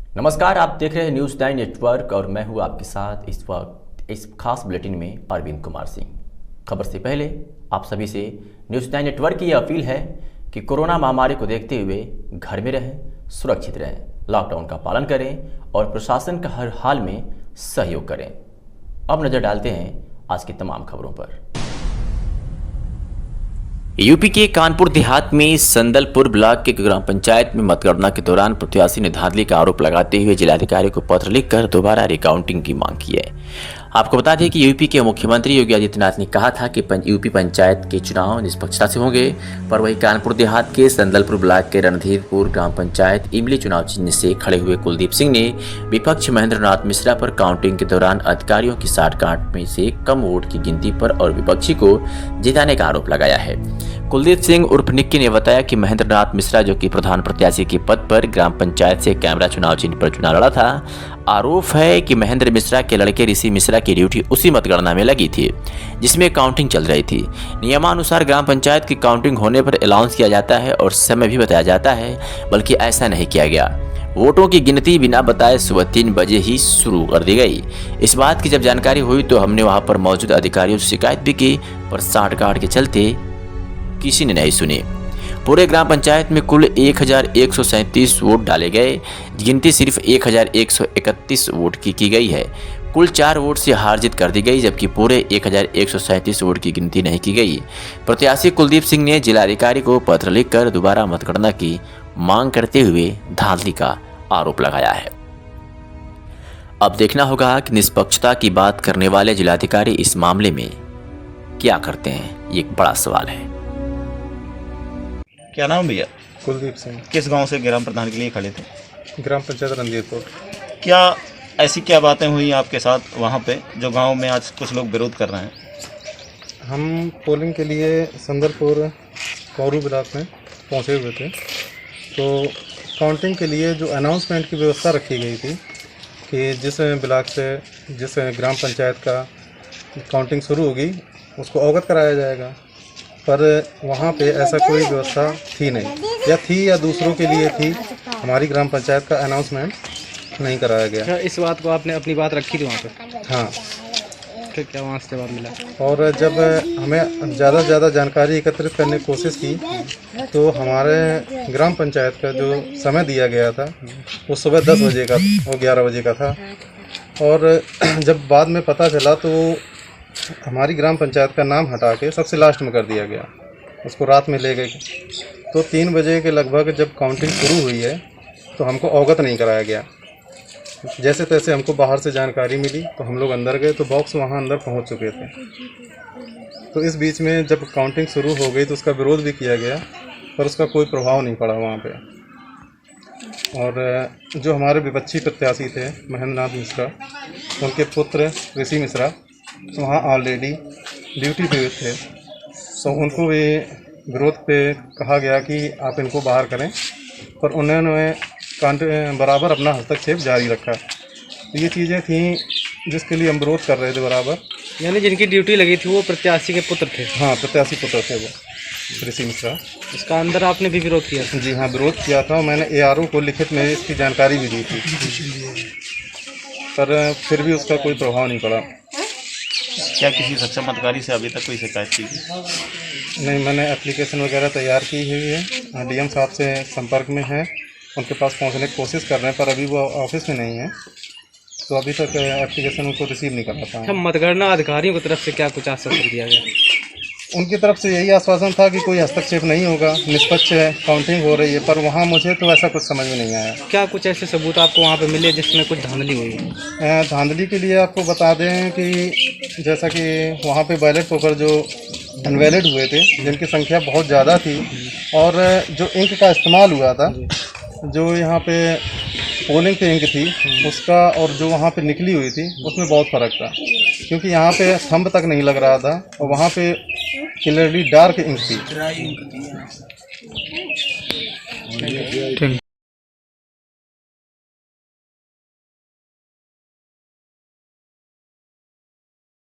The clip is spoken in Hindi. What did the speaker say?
नमस्कार, आप देख रहे हैं न्यूज़ 9 नेटवर्क और मैं हूं आपके साथ इस वक्त इस खास बुलेटिन में अरविंद कुमार सिंह। खबर से पहले आप सभी से न्यूज़ 9 नेटवर्क की यह अपील है कि कोरोना महामारी को देखते हुए घर में रहें, सुरक्षित रहें, लॉकडाउन का पालन करें और प्रशासन का हर हाल में सहयोग करें। अब नज़र डालते हैं आज की तमाम खबरों पर। यूपी के कानपुर देहात में संदलपुर ब्लॉक के ग्राम पंचायत में मतगणना के दौरान प्रत्याशी ने धांधली का आरोप लगाते हुए जिलाधिकारी को पत्र लिखकर दोबारा रिकाउंटिंग की मांग की है। आपको बता दें कि यूपी के मुख्यमंत्री योगी आदित्यनाथ ने कहा था कि यूपी पंचायत के चुनाव निष्पक्षता से होंगे, पर वही कानपुर देहात के संदलपुर ब्लॉक के रणधीरपुर ग्राम पंचायत इमली चुनाव चिन्ह से खड़े हुए कुलदीप सिंह ने विपक्ष महेंद्र नाथ मिश्रा पर काउंटिंग के दौरान अधिकारियों की साठगांठ में से कम वोट की गिनती पर और विपक्षी को जिताने का आरोप लगाया है। कुलदीप सिंह उर्फ निक्की ने बताया कि महेंद्र नाथ मिश्रा, जो कि प्रधान प्रत्याशी के पद पर ग्राम पंचायत से कैमरा चुनाव चिन्ह पर चुनाव लड़ा था, आरोप है कि महेंद्र मिश्रा के लड़के ऋषि मिश्रा की ड्यूटी उसी मतगणना में लगी थी जिसमें काउंटिंग चल रही थी। नियमानुसार ग्राम पंचायत की काउंटिंग होने पर अनाउंस किया जाता है और समय भी बताया जाता है, बल्कि ऐसा नहीं किया गया। वोटों की गिनती बिना बताए सुबह 3 बजे ही शुरू कर दी गई। इस बात की जब जानकारी हुई तो हमने वहां पर मौजूद अधिकारियों से शिकायत भी की, पर साठगांठ के चलते किसी ने नहीं सुनी। पूरे ग्राम पंचायत में कुल 1137 वोट डाले गए, गिनती सिर्फ 1131 वोट की गई है। कुल 4 वोट से हार जीत कर दी गई, जबकि पूरे 1137 वोट की गिनती नहीं की गई। प्रत्याशी कुलदीप सिंह ने जिलाधिकारी को पत्र लिखकर दोबारा मतगणना की मांग करते हुए धांधली का आरोप लगाया है। अब देखना होगा कि निष्पक्षता की बात करने वाले जिलाधिकारी इस मामले में क्या करते हैं, ये एक बड़ा सवाल है। क्या नाम भैया? कुलदीप सिंह, किस गांव से ग्राम प्रधान के लिए खड़े थे? ग्राम पंचायत रणधीरपुर। क्या ऐसी क्या बातें हुई आपके साथ वहां पे जो गांव में आज कुछ लोग विरोध कर रहे हैं? हम पोलिंग के लिए संदलपुर कौरू ब्लॉक में पहुंचे हुए थे, तो काउंटिंग के लिए जो अनाउंसमेंट की व्यवस्था रखी गई थी कि जिस ब्लॉक से जिस ग्राम पंचायत का काउंटिंग शुरू होगी उसको अवगत कराया जाएगा, पर वहाँ पे ऐसा कोई व्यवस्था थी नहीं, या दूसरों के लिए थी। हमारी ग्राम पंचायत का अनाउंसमेंट नहीं कराया गया। अच्छा, इस बात को आपने अपनी बात रखी थी वहाँ पे? हाँ। फिर क्या वहाँ से जवाब मिला? और जब हमें ज़्यादा से ज़्यादा जानकारी एकत्रित करने की कोशिश की तो हमारे ग्राम पंचायत का जो समय दिया गया था वो सुबह 10 बजे का और 11 बजे का था, और जब बाद में पता चला तो हमारी ग्राम पंचायत का नाम हटा के सबसे लास्ट में कर दिया गया, उसको रात में ले गए। तो 3 बजे के लगभग जब काउंटिंग शुरू हुई है तो हमको अवगत नहीं कराया गया। जैसे तैसे हमको बाहर से जानकारी मिली तो हम लोग अंदर गए तो बॉक्स वहाँ अंदर पहुँच चुके थे। तो इस बीच में जब काउंटिंग शुरू हो गई तो उसका विरोध भी किया गया, पर उसका कोई प्रभाव नहीं पड़ा वहाँ पे। और जो हमारे विपक्षी प्रत्याशी थे महेंद्र नाथ मिश्रा, उनके पुत्र ऋषि मिश्रा तो वहाँ ऑलरेडी ड्यूटी पे थे, तो उनको भी विरोध पे कहा गया कि आप इनको बाहर करें, पर उन्होंने बराबर अपना हस्तक्षेप जारी रखा। तो ये चीज़ें थी जिसके लिए हम विरोध कर रहे थे बराबर। यानी जिनकी ड्यूटी लगी थी वो प्रत्याशी के पुत्र थे? हाँ, प्रत्याशी पुत्र थे वो ऋषि मिश्रा। इसका अंदर आपने भी विरोध किया था? जी हाँ, विरोध किया था। मैंने ARO को लिखित में इसकी जानकारी भी दी थी, पर फिर भी उसका कोई प्रभाव नहीं पड़ा। क्या किसी सक्षम अधिकारी से अभी तक कोई शिकायत की? नहीं, मैंने एप्लीकेशन वगैरह तैयार की हुई है, DM साहब से संपर्क में है, उनके पास पहुंचने की कोशिश कर रहे हैं, पर अभी वो ऑफिस में नहीं है, तो अभी तक एप्लीकेशन उनको रिसीव नहीं कर पाता। अच्छा, मतगणना अधिकारियों की तरफ से क्या कुछ आश्वासन दिया गया? उनकी तरफ से यही आश्वासन था कि कोई हस्तक्षेप नहीं होगा, निष्पक्ष काउंटिंग हो रही है, पर वहाँ मुझे तो ऐसा कुछ समझ में नहीं आया। क्या कुछ ऐसे सबूत आपको वहाँ पे मिले जिसमें कुछ धांधली हुई? धांधली के लिए आपको बता दें कि जैसा कि वहाँ पे बैलेट पेपर जो अनवैलिड हुए थे, जिनकी संख्या बहुत ज़्यादा थी, और जो इंक का इस्तेमाल हुआ था, जो यहाँ पे पोलिंग की इंक थी उसका और जो वहाँ पे निकली हुई थी उसमें बहुत फ़र्क था, क्योंकि यहाँ पे स्तंभ तक नहीं लग रहा था और वहाँ पे क्लियरली डार्क इंक थी।